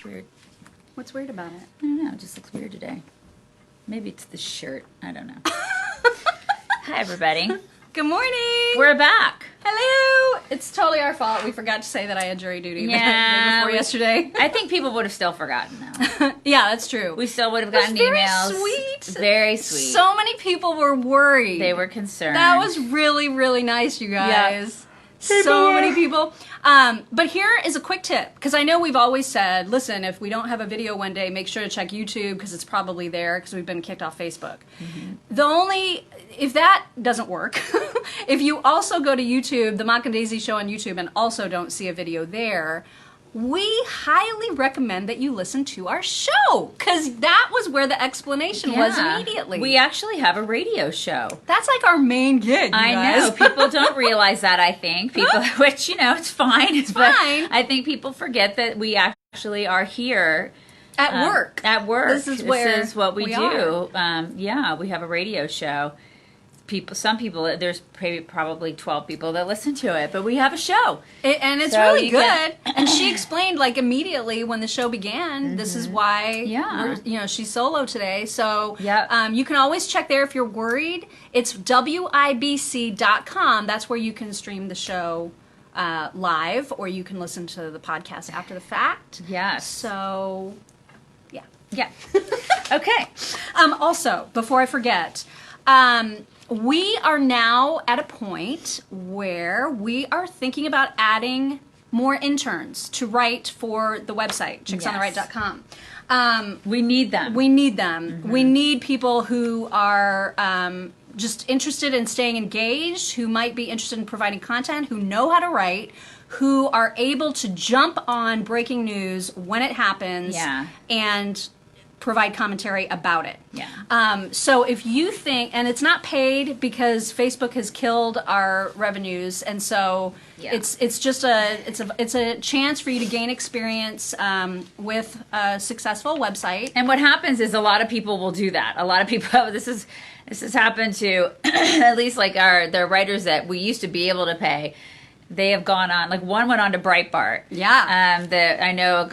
Looks weird. What's weird about it? I don't know. It just looks weird today. Maybe it's the shirt. I don't know. Hi, everybody. Good morning. We're back. Hello. It's totally our fault. We forgot to say that I had jury duty the day before yesterday. I think people would have still forgotten, though. Yeah, that's true. We still would have gotten very emails. Sweet. Very sweet. So many people were worried. They were concerned. That was really, really nice, you guys. Yeah. So many people. But here is a quick tip, because I know we've always said, listen, if we don't have a video one day, make sure to check YouTube, because it's probably there, because we've been kicked off Facebook. Mm-hmm. If that doesn't work, if you also go to YouTube, the Mock and Daisy Show on YouTube, and also don't see a video there, we highly recommend that you listen to our show, because that was where the explanation was immediately. We actually have a radio show. That's like our main gig, I know. People don't realize that, I think. People, which, it's fine. It's fine. I think people forget that we actually are here. At work. At work. This is what we do. Are. We have a radio show. Some people, there's probably 12 people that listen to it, but we have a show. And it's really good. And she explained, immediately when the show began, this is why she's solo today. So you can always check there if you're worried. It's WIBC.com. That's where you can stream the show live, or you can listen to the podcast after the fact. Yes. So, yeah. Yeah. Okay. Also, before I forget, we are now at a point where we are thinking about adding more interns to write for the website, chicksontheright.com. We need them. We need them. Mm-hmm. We need people who are just interested in staying engaged, who might be interested in providing content, who know how to write, who are able to jump on breaking news when it happens, and provide commentary about it. Yeah. So if you think, and it's not paid because Facebook has killed our revenues, and so it's just a chance for you to gain experience with a successful website. And what happens is a lot of people will do that. A lot of people, this has happened to at least the writers that we used to be able to pay. They have gone on, one went on to Breitbart. Yeah. I know,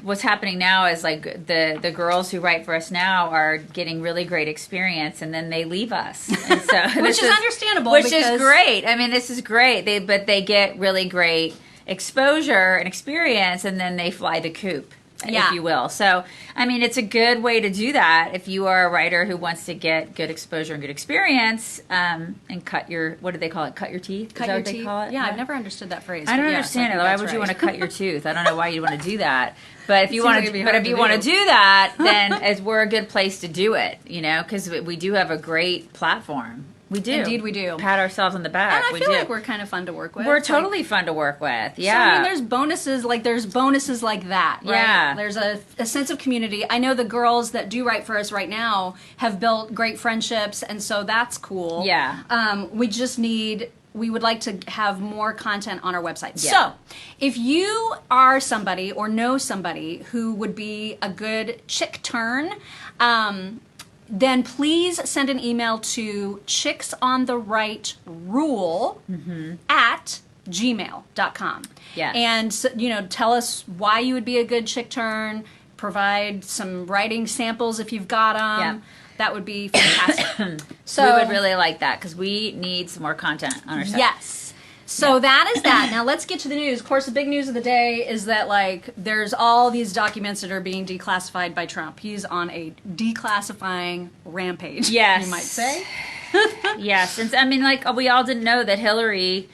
what's happening now is, the girls who write for us now are getting really great experience, and then they leave us. And so which is understandable. Which is great. I mean, this is great. But they get really great exposure and experience, and then they fly the coop, if you will. So, I mean, it's a good way to do that if you are a writer who wants to get good exposure and good experience, and cut your, what do they call it? Cut your teeth? Cut your teeth? They call it? Yeah, I've never understood that phrase. I don't understand it. Why would you want to cut your tooth? I don't know why you'd want to do that. But if you want to, want to do that, then we're a good place to do it, because we do have a great platform. We do. Indeed, we do. Pat ourselves on the back. And I feel like we're kind of fun to work with. We're totally fun to work with. Yeah. So, I mean, there's bonuses like that, right? Yeah. There's a sense of community. I know the girls that do write for us right now have built great friendships, and so that's cool. Yeah. We would like to have more content on our website. Yeah. So, if you are somebody or know somebody who would be a good chick turn, then please send an email to chicksontherightrule at gmail.com. Yes. And, tell us why you would be a good chick turn, provide some writing samples if you've got them. Yeah. That would be fantastic. So we would really like that, because we need some more content on our site. Yes. So that is that. Now let's get to the news. Of course, the big news of the day is that there's all these documents that are being declassified by Trump. He's on a declassifying rampage. Yes. You might say. Yes. And we all didn't know that Hillary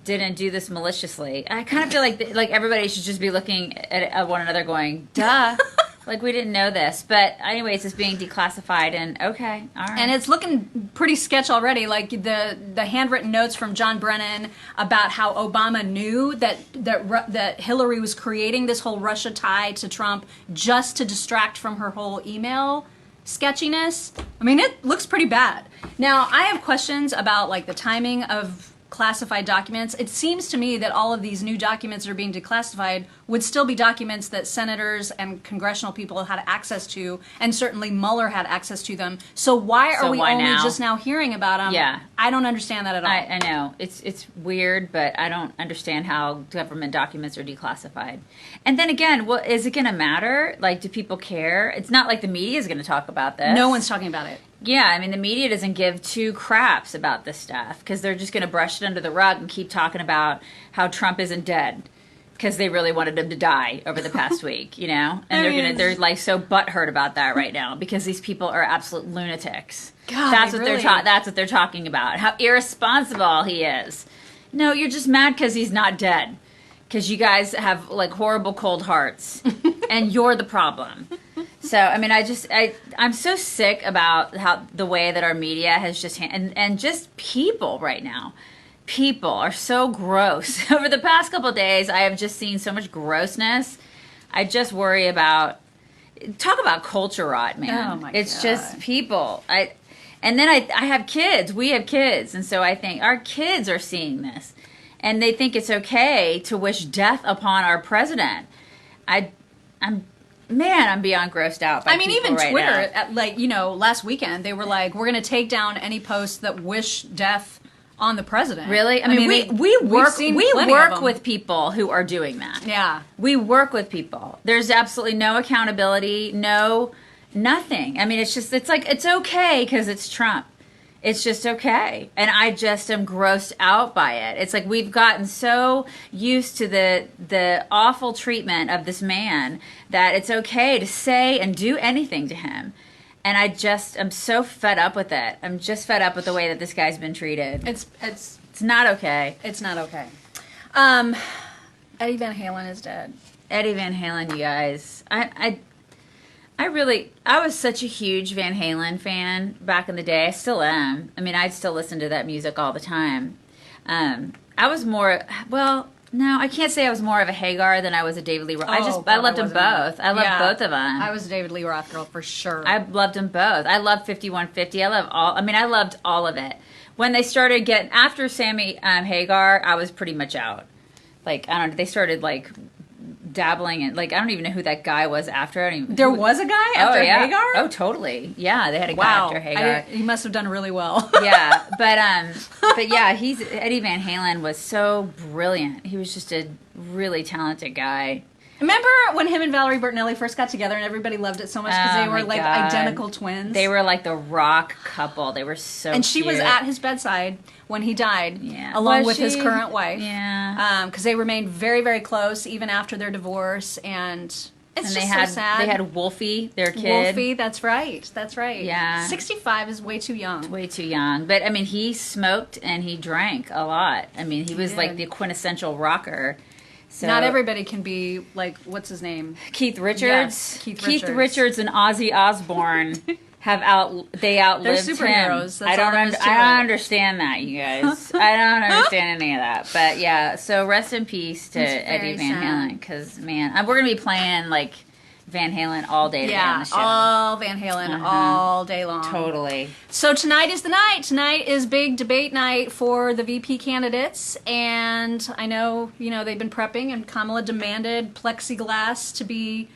didn't do this maliciously. I kind of feel like everybody should just be looking at one another going, duh. We didn't know this. But anyways, it's being declassified, and okay, all right. And it's looking pretty sketch already. The handwritten notes from John Brennan about how Obama knew that Hillary was creating this whole Russia tie to Trump just to distract from her whole email sketchiness. I mean, it looks pretty bad. Now, I have questions about the timing of classified documents, it seems to me that all of these new documents that are being declassified would still be documents that senators and congressional people had access to, and certainly Mueller had access to them. So why are we only just now hearing about them? Yeah. I don't understand that at all. I know. It's weird, but I don't understand how government documents are declassified. And then again, is it going to matter? Like, do people care? It's not like the media is going to talk about this. No one's talking about it. Yeah, I mean, the media doesn't give two craps about this stuff because they're just going to brush it under the rug and keep talking about how Trump isn't dead because they really wanted him to die over the past week, you know? And they're like so butthurt about that right now because these people are absolute lunatics. God, that's what they're talking about. How irresponsible he is. No, you're just mad because he's not dead. Because you guys have like horrible cold hearts and you're the problem. So, I mean, I'm so sick about how the way that our media has just, and just people right now. People are so gross. Over the past couple of days, I have just seen so much grossness. I just worry about, talk about culture rot, man. Oh my It's God. just people. And then I have kids. We have kids. And so I think our kids are seeing this. And they think it's okay to wish death upon our president. I'm beyond grossed out by people even right Twitter, now. last weekend, they were like, we're going to take down any posts that wish death on the president. Really? I mean, we work with people who are doing that. Yeah. We work with people. There's absolutely no accountability, nothing. I mean, it's like, it's okay because it's Trump. It's just okay. And I just am grossed out by it. It's like we've gotten so used to the awful treatment of this man that it's okay to say and do anything to him. And I'm so fed up with it. I'm just fed up with the way that this guy's been treated. It's not okay. It's not okay. Eddie Van Halen is dead. Eddie Van Halen, you guys. I was such a huge Van Halen fan back in the day. I still am. I mean, I'd still listen to that music all the time. I was more, no, I can't say I was more of a Hagar than I was a David Lee Roth. I loved them both. I loved both of them. I was a David Lee Roth girl for sure. I loved them both. I loved 5150. I loved all of it. When they started after Sammy Hagar, I was pretty much out. Like, I don't know, they started like dabbling in, like, I don't even know who that guy was after. There was a guy after Hagar? Oh, totally. Yeah, they had a guy after Hagar. He must have done really well. Yeah, but yeah, Eddie Van Halen was so brilliant. He was just a really talented guy. Remember when him and Valerie Bertinelli first got together and everybody loved it so much because they were like identical twins? They were like the rock couple. They were so And she cute. was at his bedside when he died, Yeah. along with his current wife. Yeah. Because they remained very, very close even after their divorce. And it's just so sad. They had Wolfie, their kid. Wolfie, that's right. That's right. Yeah. 65 is way too young. Way too young. But, I mean, he smoked and he drank a lot. I mean, he was like the quintessential rocker. So, not everybody can be like, what's his name? Keith Richards. Yes, Keith Richards and Ozzy Osbourne outlived They're superheroes. him. That's all there is to I it. don't understand that, you guys. I don't understand any of that. But yeah, so rest in peace to Eddie Van Halen, because man, we're gonna be playing like Van Halen all day today on the show. All Van Halen all day long. Totally. So tonight is the night. Tonight is big debate night for the VP candidates, and I know they've been prepping, and Kamala demanded plexiglass to be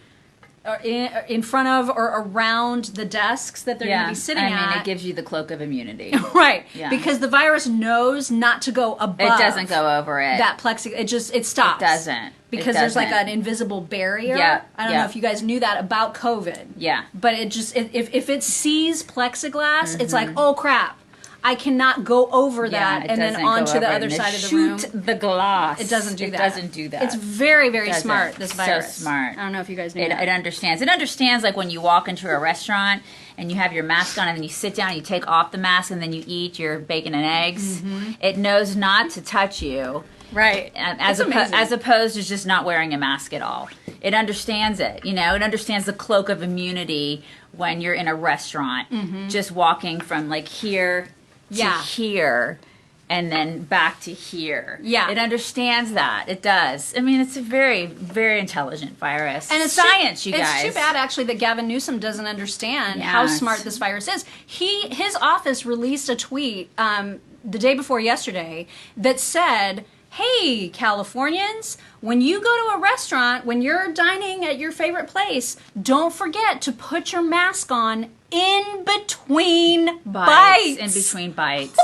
in front of or around the desks that they're going to be sitting at. I mean, it gives you the cloak of immunity. Right. Yeah. Because the virus knows not to go above. It doesn't go over it. That plexiglass. It stops. It doesn't. Because there's like an invisible barrier. Yeah. I don't know if you guys knew that about COVID. Yeah. But if it sees plexiglass, it's like, oh crap, I cannot go over that and then onto the other side of the room. Shoot the glass. It doesn't do that. It doesn't do that. It's very, very smart, this virus. So smart. I don't know if you guys knew that. It understands. It understands, like when you walk into a restaurant and you have your mask on and then you sit down and you take off the mask and then you eat your bacon and eggs. It knows not to touch you. Right. As opposed to just not wearing a mask at all. It understands it. It understands the cloak of immunity when you're in a restaurant, just walking from like here to here and then back to here. Yeah. It understands that. It does. I mean, it's a very, very intelligent virus. And it's science, you guys. It's too bad, actually, that Gavin Newsom doesn't understand how smart this virus is. His office released a tweet the day before yesterday that said, hey, Californians, when you go to a restaurant, when you're dining at your favorite place, don't forget to put your mask on in between bites. In between bites.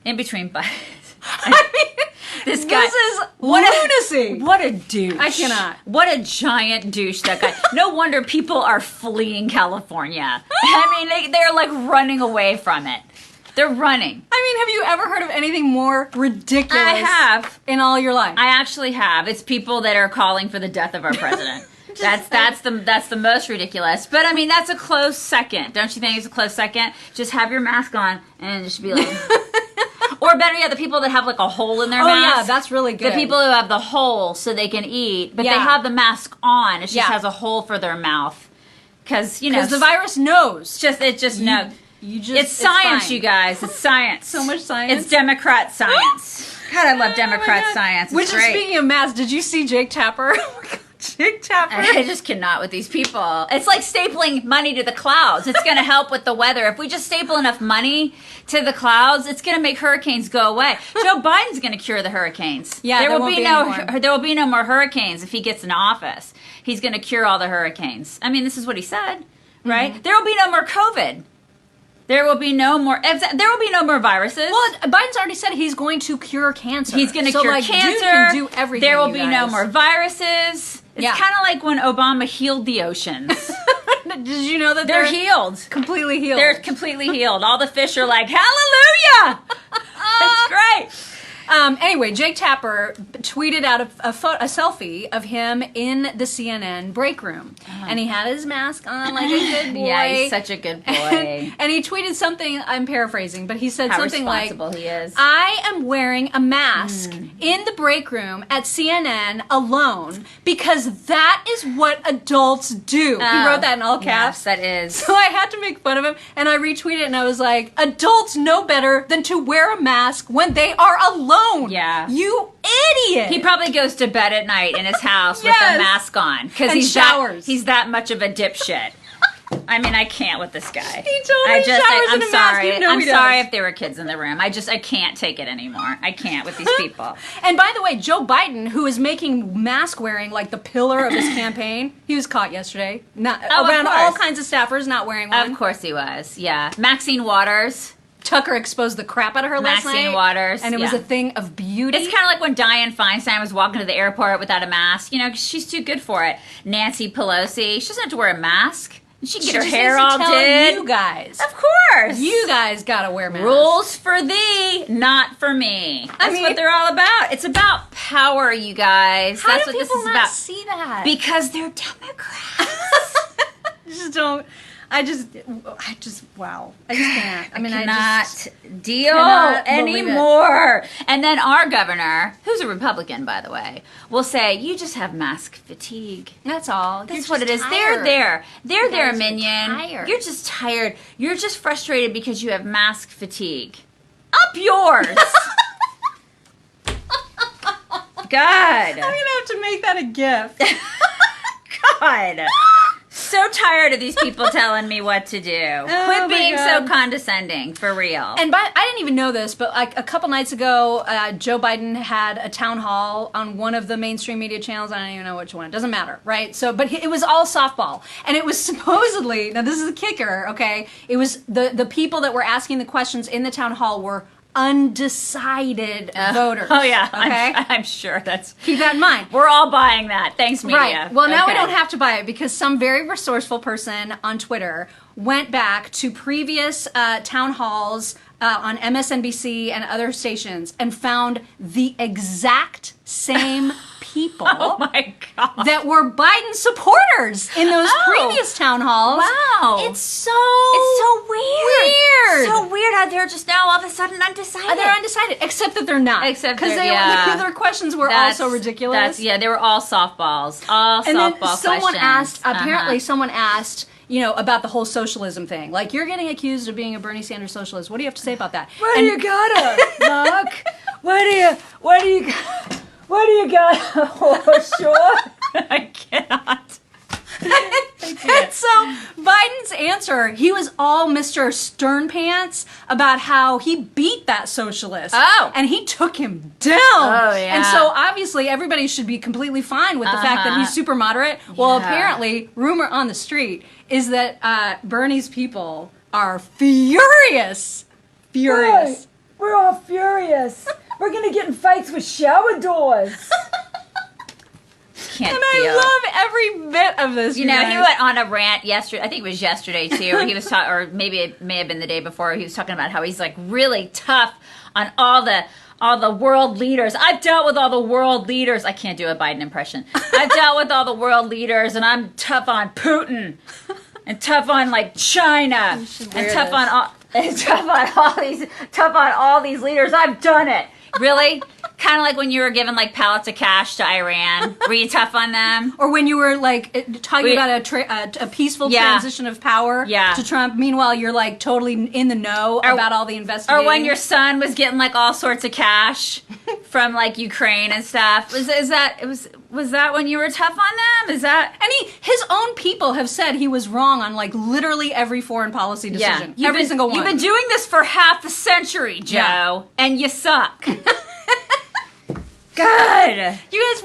In between bites. I mean, this guy. This is lunacy. What a douche. I cannot. What a giant douche that guy. No wonder people are fleeing California. I mean, they're like running away from it. They're running. I mean, have you ever heard of anything more ridiculous? I have. In all your life. I actually have. It's people that are calling for the death of our president. That's the most ridiculous. But I mean, that's a close second. Don't you think it's a close second? Just have your mask on and just be like... Or better yet, the people that have like a hole in their mask. Oh yeah, that's really good. The people who have the hole so they can eat, but they have the mask on. It just has a hole for their mouth. Because, you know... Because the virus knows. It just knows. It's science, fine. you guys. It's science. So much science. It's Democrat science. God, I love Democrat science. Which is, speaking of masks, did you see Jake Tapper? Oh my God, Jake Tapper. I just cannot with these people. It's like stapling money to the clouds. It's going to help with the weather. If we just staple enough money to the clouds, it's going to make hurricanes go away. Joe Biden's going to cure the hurricanes. Yeah, there will be no more hurricanes if he gets in office. He's going to cure all the hurricanes. I mean, this is what he said, right? Mm-hmm. There will be no more COVID. There will be no more. There will be no more viruses. Well, Biden's already said he's going to cure cancer. He's going to cure cancer. Dude can do everything. There will be no more viruses. It's kind of like when Obama healed the oceans. Did you know that they're healed? Completely healed. They're completely healed. All the fish are like, hallelujah! That's great. Anyway, Jake Tapper tweeted out a selfie of him in the CNN break room. And he had his mask on like a good boy. Yeah, he's such a good boy. And he tweeted something, I'm paraphrasing, but he said something like, he is. I am wearing a mask in the break room at CNN alone because that is what adults do. He wrote that in all caps. Yes, that is. So I had to make fun of him, and I retweeted it, and I was like, adults know better than to wear a mask when they are alone. Yeah. You idiot. He probably goes to bed at night in his house with a mask on. Because he's that much of a dipshit. I mean, I can't with this guy. He totally showers in a mask. You know I'm sorry if there were kids in the room. I can't take it anymore. I can't with these people. And by the way, Joe Biden, who is making mask wearing like the pillar of his campaign, he was caught yesterday. Around all kinds of staffers not wearing one. Of course he was, yeah. Maxine Waters. Tucker exposed the crap out of her last night. Maxine Waters. And it was a thing of beauty. It's kind of like when Dianne Feinstein was walking to the airport without a mask. You know, 'cause she's too good for it. Nancy Pelosi, she doesn't have to wear a mask. She can get her hair all did. You guys. Of course. You guys gotta wear masks. Rules for thee, not for me. That's what they're all about. It's about power, you guys. How That's do what people this is not about. see that? Because they're Democrats. I just, wow. I just can't. I mean, I cannot deal cannot anymore. And then our governor, who's a Republican, by the way, will say, you just have mask fatigue. That's all. That's what it is. Tired. They're there, minion. You're just tired. You're just frustrated because you have mask fatigue. Up yours. God. I'm going to have to make that a gift. God. So tired of these people telling me what to do. Quit being so condescending, for real. And I didn't even know this, but like a couple nights ago, Joe Biden had a town hall on one of the mainstream media channels. I don't even know which one. It doesn't matter, right? So, but it was all softball, and it was supposedly, now this is the kicker, okay? It was the people that were asking the questions in the town hall were undecided voters. Oh yeah, okay. I'm sure that's. Keep that in mind. We're all buying that. Thanks, media. Right. Well, now we don't have to buy it because some very resourceful person on Twitter went back to previous town halls on MSNBC and other stations and found the exact same people oh my God. that were Biden supporters in those previous town halls. Wow. It's so weird. So weird how they're just now all of a sudden undecided. They're undecided, except that they're not. Except because their questions were also ridiculous. They were all softballs. All and softball then someone questions. apparently someone asked, about the whole socialism thing. Like, you're getting accused of being a Bernie Sanders socialist. What do you have to say about that? What do you got, Mark? What do you got? Oh, sure. I cannot. And so Biden's answer answer, he was all Mr. Stern Pants about how he beat that socialist. Oh. And he took him down. Oh, yeah. And so obviously everybody should be completely fine with the fact that he's super moderate. Well, apparently, rumor on the street is that Bernie's people are furious. Furious. Right. We're all furious. We're going to get in fights with shower doors. Can't And deal. I love every bit of this. You know, he went on a rant yesterday. I think it was yesterday too. Where he was talking, or maybe it may have been the day before. He was talking about how he's like really tough on all the world leaders. I've dealt with all the world leaders. I can't do a Biden impression. I've dealt with all the world leaders, and I'm tough on Putin, and tough on like China, and tough on all. And tough on all these leaders. I've done it. Really? Kind of like when you were giving like pallets of cash to Iran. Were you tough on them? Or when you were like talking about a peaceful transition of power to Trump. Meanwhile, you're like totally in the know about all the investigating. Or when your son was getting like all sorts of cash from like Ukraine and stuff. Was that when you were tough on them? Is that? And his own people have said he was wrong on like literally every foreign policy decision. Every single one. You've been doing this for half a century, Joe, and you suck. God. You guys,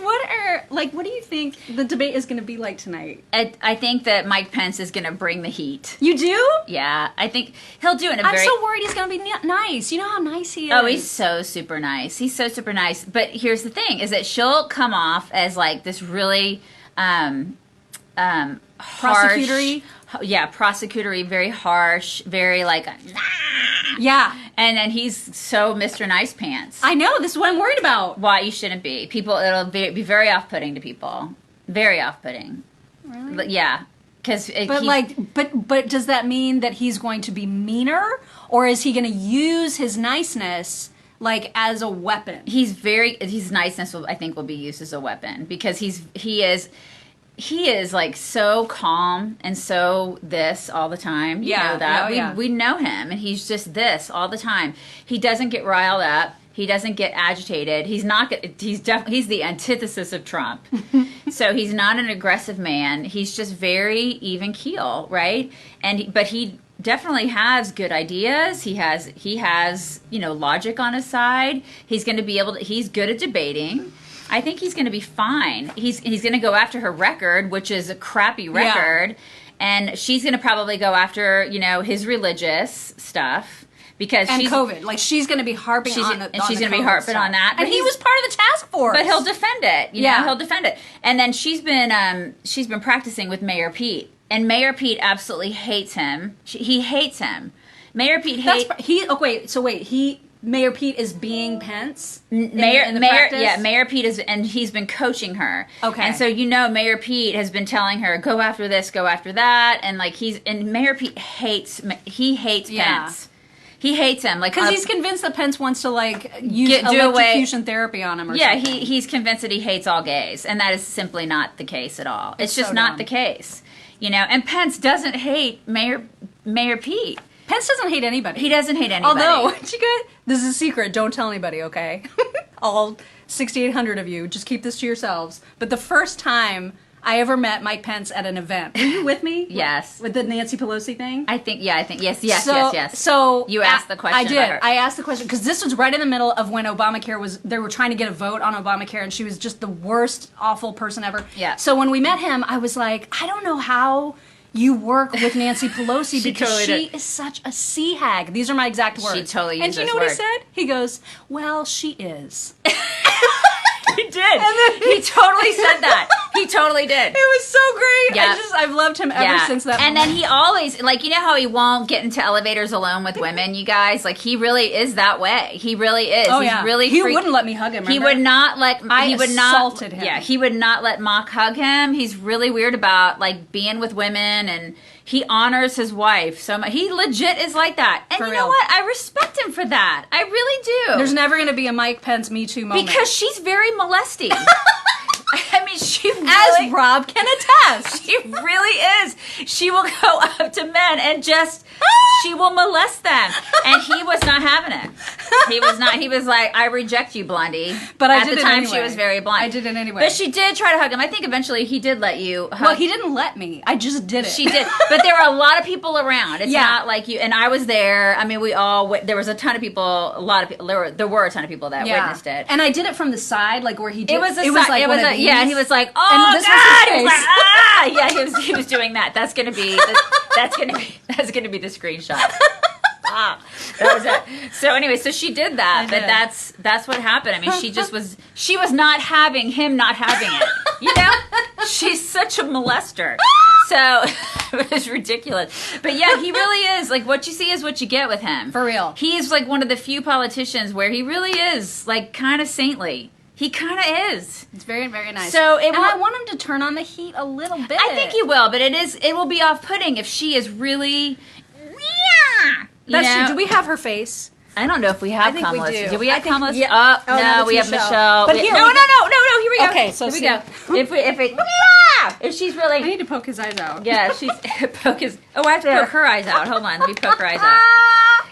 what do you think the debate is going to be like tonight? I think that Mike Pence is going to bring the heat. You do? Yeah, I think he'll do it in a I'm very... so worried he's going to be nice. You know how nice he is. Oh, he's so super nice. He's so super nice. But here's the thing, is that she'll come off as like this really prosecutory? Prosecutory, very harsh, very like... Yeah. And then he's so Mr. Nice Pants. I know, this is what I'm worried about. Why you shouldn't be. It'll be very off-putting to people. Very off-putting. Really? But yeah. But does that mean that he's going to be meaner? Or is he going to use his niceness like as a weapon? His niceness I think will be used as a weapon because he is like so calm and so this all the time. You know that. We know him and he's just this all the time. He doesn't get riled up. He doesn't get agitated. He's the antithesis of Trump. So he's not an aggressive man. He's just very even keel, right? But he definitely has good ideas. He has, logic on his side. He's going to be able to, he's good at debating. I think he's going to be fine. He's going to go after her record, which is a crappy record. Yeah. And she's going to probably go after, his religious stuff. Because she's COVID. Like, she's going to be harping on the she's going to be harping on that. And he was part of the task force. But he'll defend it. You know, he'll defend it. And then she's been practicing with Mayor Pete. And Mayor Pete absolutely hates him. He hates him. Mayor Pete hates... Mayor Pete is being Pence? Mayor Pete is, and he's been coaching her. Okay. And so, Mayor Pete has been telling her, go after this, go after that. And Mayor Pete hates Pence. He hates him, because he's convinced that Pence wants to use electrocution therapy on him. Or something. He's convinced that he hates all gays, and that is simply not the case at all. It's just so not the case, And Pence doesn't hate Mayor Pete. Pence doesn't hate anybody. He doesn't hate anybody. Although, this is a secret. Don't tell anybody, okay? All 6,800 of you, just keep this to yourselves. But the first time I ever met Mike Pence at an event. Were you with me? Yes. With the Nancy Pelosi thing? Yes. So you asked the question. I did. I asked the question because this was right in the middle of when Obamacare they were trying to get a vote on Obamacare, and she was just the worst, awful person ever. Yeah. So when we met him, I was like, I don't know how you work with Nancy Pelosi because she is such a sea hag. These are my exact words. She totally used And do you know what he said? He goes, well, she is. He did. And then he totally said that. He totally did. It was so great. Yeah. I've loved him ever since that And moment. then he always, how he won't get into elevators alone with women, you guys? He really is that way. He really is. Oh, He's really he wouldn't let me hug him, remember? He would not let... assaulted him. Yeah, he would not let Mock hug him. He's really weird about, being with women, and he honors his wife so much. He legit is like that. And know what? I respect him for that. I really do. There's never going to be a Mike Pence Me Too moment. Because she's very molesting. mean, she really, as Rob can attest. she really is. She will go up to men and just, she will molest them. And he was not having it. He was not. He was like, I reject you, Blondie. But at I did the it time, anyway. she was very blonde. I did it anyway. But she did try to hug him. I think eventually he did let you hug. Well, he didn't let me. I just did it. She did. But there were a lot of people around. It's Yeah. not like you. And I was there. I mean, we all, there was a ton of people, a lot of people, there were a ton of people that witnessed it. And I did it from the side, like where he did. It was a like it one was of a, yeah, these. he was like, oh, And this was God! his He was face. like, ah! Yeah, he was doing that. That's gonna be the screenshot. That was it. So anyway, so she did that, but that's what happened. I mean, she was not having him not having it. You know, she's such a molester. So it was ridiculous. But yeah, he really is. Like, what you see is what you get with him. For real. He is like one of the few politicians where he really is like kind of saintly. He kind of is. It's very, very nice. So I want him to turn on the heat a little bit. I think he will, but it will be off-putting if she is really. That's true. Do we have her face? I don't know if we have I think we Kamala's. do. We have Kamala's? yeah. Oh, Oh, no, no, that's we have Michelle. Michelle. But We- here no, we- here we go. Okay, so here we see. go. If she's I really, need to poke his eyes out. yeah, she's poke his. Oh, I have to poke her eyes out. Hold on, let me poke her eyes out.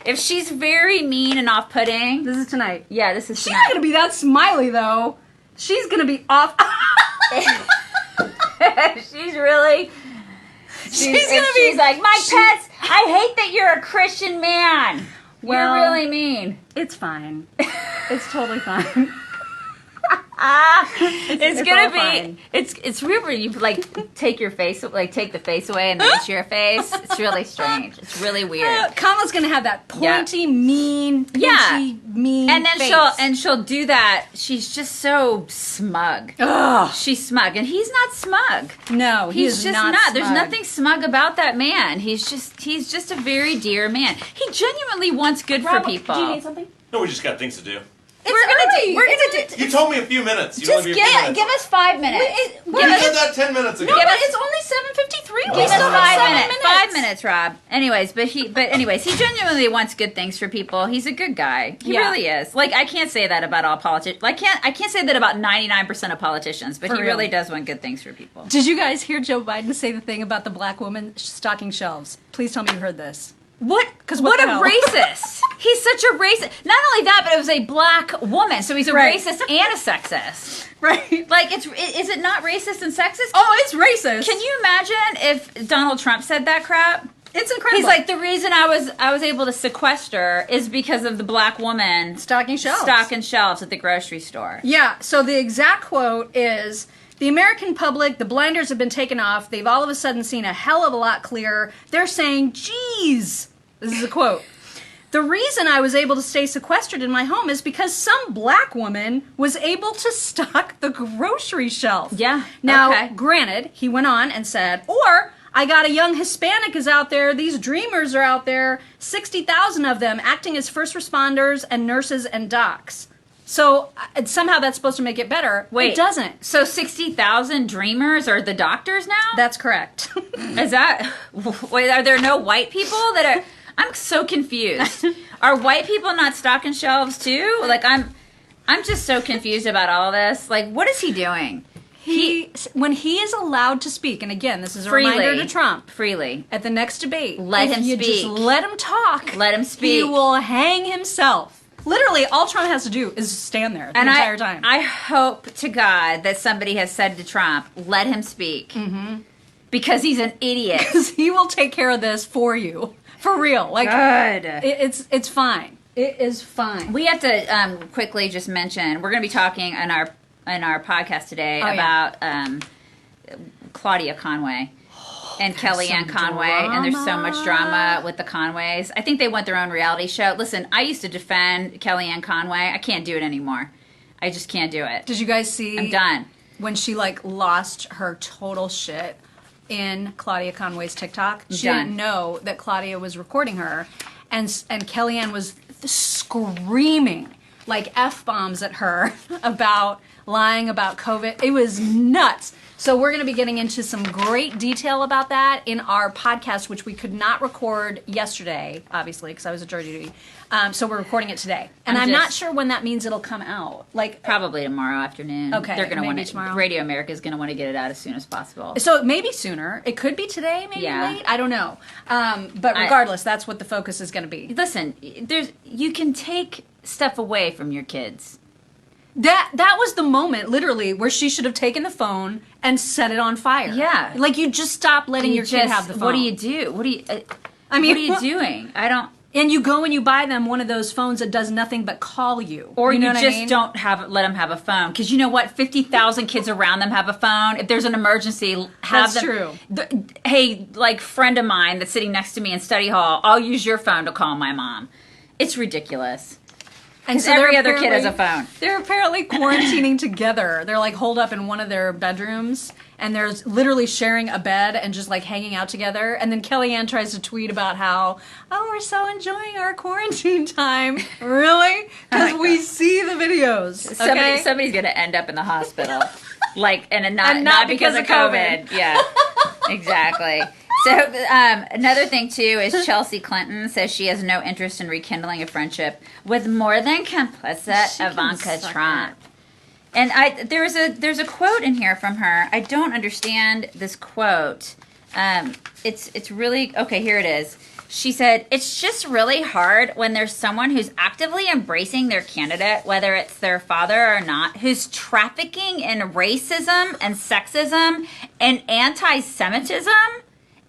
If she's very mean and off-putting, This is tonight. yeah, this is She's tonight. not gonna be that smiley though. She's gonna be off. She's really. She's like, my pets. I hate that you're a Christian man. Well- You're really mean. It's fine. It's totally fine. It's it's gonna all be. fine. It's weird when you like take your face, like take the face away and then it's your face. It's really strange. It's really weird. Kamala's gonna have that pointy, mean, pinchy, mean. And then face. she'll do that. She's just so smug. Ugh. She's smug, and he's not smug. No, He's just not. Smug. There's nothing smug about that man. He's just a very dear man. He genuinely wants good for people. Do you need something? No, we just got things to do. We're gonna do. You told me a few minutes. You Just told me a few minutes. give us 5 minutes. You said that 10 minutes ago. No, but us- it's only 7:53. Give We us still have 5 7 minutes. 5 minutes, Rob. Anyways, he genuinely wants good things for people. He's a good guy. He Yeah. really is. Like, I can't say that about all politicians. I can't say that about 99% of politicians, but For he real. really does want good things for people. Did you guys hear Joe Biden say the thing about the black woman stocking shelves? Please tell me you heard this. What? 'Cause What what a the hell? racist! He's such a racist. Not only that, but it was a black woman, so he's a Right. racist and a sexist. Right. Like, is it not racist and sexist? Oh, it's racist. Can you imagine if Donald Trump said that crap? It's incredible. He's like, the reason I was able to sequester is because of the black woman stocking shelves. stocking shelves at the grocery store. Yeah, so the exact quote is, the American public, the blinders have been taken off. They've all of a sudden seen a hell of a lot clearer. They're saying, geez, this is a quote. The reason I was able to stay sequestered in my home is because some black woman was able to stock the grocery shelf. Yeah, Now, okay. granted, he went on and said, or I got a young Hispanic is out there. These dreamers are out there. 60,000 of them acting as first responders and nurses and docs. So somehow that's supposed to make it better. Wait, It doesn't. So 60,000 dreamers are the doctors now? That's correct. Is that? Wait, are there no white people that are? I'm so confused. Are white people not stocking shelves too? Like I'm just so confused about all this. Like, what is he doing? When he is allowed to speak, and again, this is a Freely. reminder to Trump, Freely. at the next debate, Let if him you speak. just let him talk. Let him He speak. will hang himself. Literally, all Trump has to do is stand there the entire time. I hope to God that somebody has said to Trump, let him speak. Mm-hmm. Because he's an idiot. Because he will take care of this for you. For real. Like, Good. it's fine. It is fine. We have to quickly just mention, we're going to be talking in our podcast today Oh, about Claudia Conway. And Kellyanne Conway, and there's so much drama with the Conways. I think they want their own reality show. Listen, I used to defend Kellyanne Conway. I can't do it anymore. I just can't do it. Did you guys see? I'm done. When she lost her total shit in Claudia Conway's TikTok, she Done. didn't know that Claudia was recording her, and Kellyanne was screaming like F-bombs at her about lying about COVID. It was nuts. So we're going to be getting into some great detail about that in our podcast, which we could not record yesterday, obviously, because I was at jury duty. So we're recording it today. And I'm not sure when that means it'll come out. Like Probably tomorrow afternoon. Okay, They're going to want it. tomorrow. Radio America is going to want to get it out as soon as possible. So maybe sooner. It could be today, maybe late. I don't know. But regardless, that's what the focus is going to be. Listen, you can take stuff away from your kids. That was the moment, literally, where she should have taken the phone and set it on fire. Yeah. Like, you just stop letting your kid have the phone. What do you do? What are you doing? I don't... And you go and you buy them one of those phones that does nothing but call you. Or you know don't let them have a phone. Because you know what? 50,000 kids around them have a phone. If there's an emergency, have That's them. true. Hey, like, friend of mine that's sitting next to me in study hall, I'll use your phone to call my mom. It's ridiculous. And so every other kid has a phone. They're apparently quarantining together. They're like holed up in one of their bedrooms, and they're literally sharing a bed and just like hanging out together. And then Kellyanne tries to tweet about how, we're so enjoying our quarantine time. Really? Because we see the videos. Somebody's going to end up in the hospital. And not because of COVID. Yeah, exactly. So another thing, too, is Chelsea Clinton says she has no interest in rekindling a friendship with more than complicit Ivanka Trump. And there's a quote in here from her. I don't understand this quote. It's really... Okay, here it is. She said, "It's just really hard when there's someone who's actively embracing their candidate, whether it's their father or not, who's trafficking in racism and sexism and anti-Semitism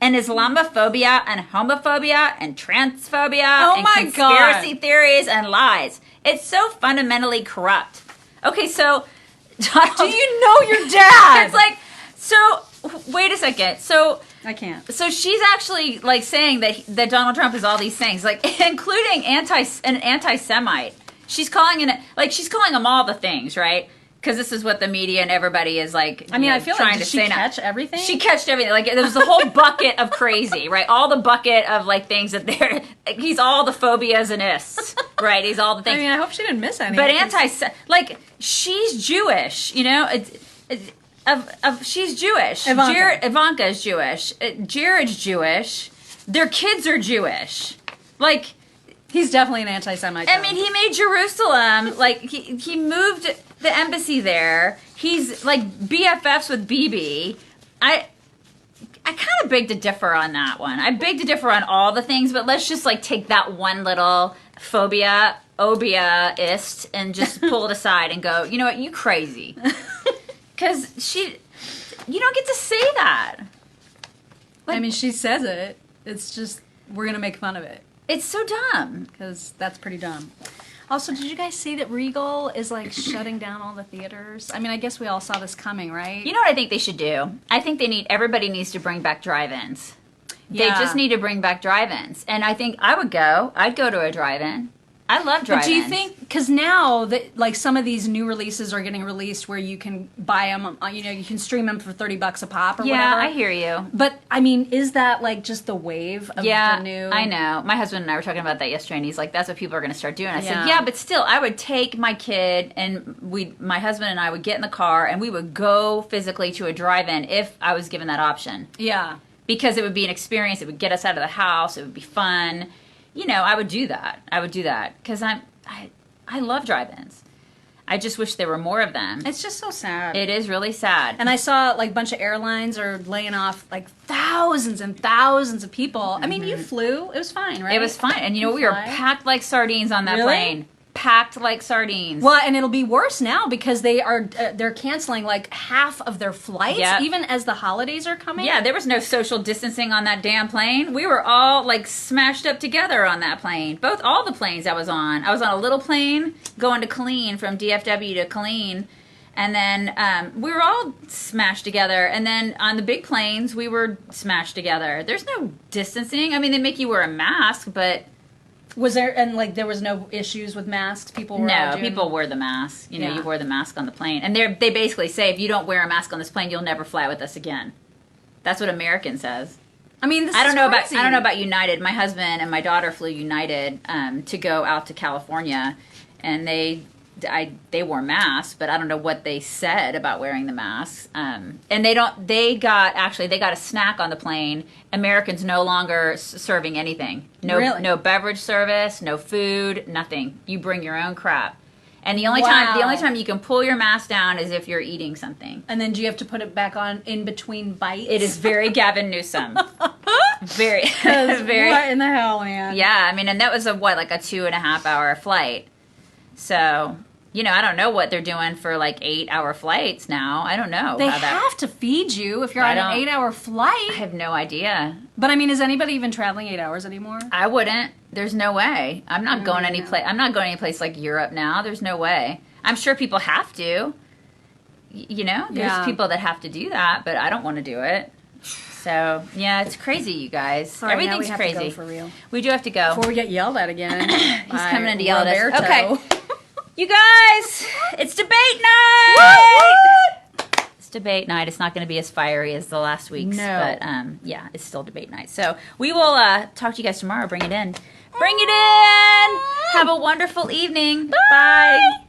and Islamophobia and homophobia and transphobia and conspiracy theories and lies. It's so fundamentally corrupt." Okay, so... Donald, do you know your dad? It's like, so, wait a second. So... I can't. So she's actually like saying that Donald Trump is all these things, like including an anti-Semite. She's calling them all the things, right? Because this is what the media and everybody is like. I mean, I feel trying like to say catch everything. She catched everything. Like there was a whole bucket of crazy, right? All the bucket of like things that they're. He's all the phobias and ists, right? He's all the things. I mean, I hope she didn't miss any. But she's Jewish, you know. She's Jewish. Ivanka is Jewish. Jared's Jewish. Their kids are Jewish. Like, he's definitely an anti-Semite. I mean, he made Jerusalem. Like, he moved the embassy there. He's like BFFs with Bibi. I kind of beg to differ on that one. I beg to differ on all the things, but let's just like take that one little phobia, obia-ist, and just pull it aside and go, you know what, you crazy. Because you don't get to say that. I mean, she says it. It's just, we're going to make fun of it. It's so dumb. Because that's pretty dumb. Also, did you guys see that Regal is like shutting down all the theaters? I mean, I guess we all saw this coming, right? You know what I think they should do? I think everybody needs to bring back drive-ins. Yeah. They just need to bring back drive-ins. And I think I'd go to a drive-in. I love drive-ins. But do you think, because now that like some of these new releases are getting released where you can buy them, you can stream them for $30 a pop or whatever. Yeah, I hear you. But I mean, is that like just the wave of the new? I know. My husband and I were talking about that yesterday, and he's like, "That's what people are going to start doing." I said, "Yeah, but still, I would take my kid and my husband and I would get in the car and we would go physically to a drive-in if I was given that option." Yeah, because it would be an experience. It would get us out of the house. It would be fun. You know, I would do that. Because I love drive-ins. I just wish there were more of them. It's just so sad. It is really sad. And I saw like a bunch of airlines are laying off like thousands and thousands of people. I mean, you flew. It was fine, right? It was fine. And you know, we were packed like sardines on that plane. Packed like sardines. Well, and it'll be worse now because they're canceling like half of their flights, even as the holidays are coming. Yeah, there was no social distancing on that damn plane. We were all like smashed up together on that plane. All the planes I was on. I was on a little plane going to Killeen, from DFW to Killeen. And then we were all smashed together. And then on the big planes, we were smashed together. There's no distancing. I mean, they make you wear a mask, but... Was there, and like there was no issues with masks? People were people wear the mask. You know, you wear the mask on the plane. And they basically say, if you don't wear a mask on this plane, you'll never fly with us again. That's what American says. I mean, I don't know about United. My husband and my daughter flew United to go out to California, and they they wore masks, but I don't know what they said about wearing the masks. And they got a snack on the plane. Americans no longer serving anything. No beverage service, no food, nothing. You bring your own crap. And the only time you can pull your mask down is if you're eating something. And then do you have to put it back on in between bites? It is very Gavin Newsom. very. What in the hell, man? Yeah, I mean, and that was like a 2.5 hour flight. So, I don't know what they're doing for like 8-hour flights now. I don't know. They have to feed you if you're on an 8-hour flight. I have no idea. But I mean, is anybody even traveling 8 hours anymore? I wouldn't. There's no way. I'm not going any place. I'm not going any place like Europe now. There's no way. I'm sure people have to. There's people that have to do that, but I don't want to do it. So yeah, it's crazy, you guys. All right, Everything's now we crazy. Have to go for real. We do have to go Before we get yelled at again. He's coming in to yell at us. Roberto. Okay, you guys, it's debate night. It's debate night. It's not going to be as fiery as the last week's, but yeah, it's still debate night. So we will talk to you guys tomorrow. Bring it in. Bring it in. Have a wonderful evening. Bye.